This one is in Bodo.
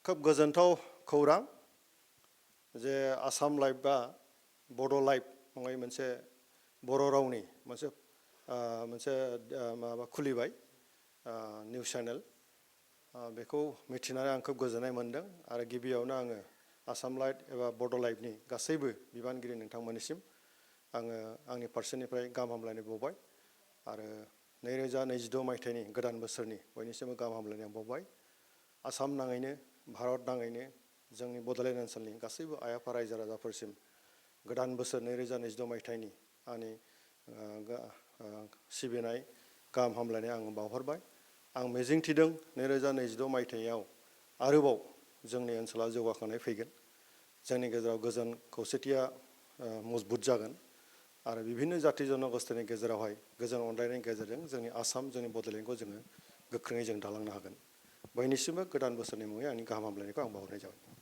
खोब गोजोनथाव खौरां जे आसाम लाइभ बा बड' लाइभ मुङै मोनसे बर' रावनि मोनसे माबा खुलिबाय निउस चेनेल बेखौ मिथिनानै आं खोब गोजोननाय मोनदों आरो गिबियावनो आङो आसाम लाइभ एबा बड' लाइभनि गासैबो बिबानगिरि नोंथांमोननिसिम आङो आंनि फारसेनिफ्राय गाहाम हामलायनाय बावबाय आरो 2026 मायथाइनि गोदान बोसोरनि बयनिसिमबो गाहाम हामलायनाय बावबाय आसाम नाङैनो भारत नाङैनो जोंनि बड'लेण्ड ओनसोलनि गासैबो आइ आफा रायजो राजाफोरसिम गोदान बोसोर 2026 मायथाइनि आंनि सिबिनाय गाहाम हामलायनाय आं बावहरबाय आं मिजिंथिदों 2026 मायथाइयाव आरोबाव जोंनि ओनसोला जौगाखांनाय फैगोन जोंनि गेजेराव गोजोन खौसेथिया मजबुत जागोन आरो बिभिन्न जाति जनगोष्ठीनि गेजेरावहाय गोजोन अनलायनायनि गेजेरजों जोंनि आसाम जोंनि बड'लेण्डखौ जोङो गोख्रोङै जों दालांनो हागोन बयनिसिमबो गोदान बोसोरनि मुङै आंनि गाहाम हामलायनायखौ आं बावहरनाय जाबाय।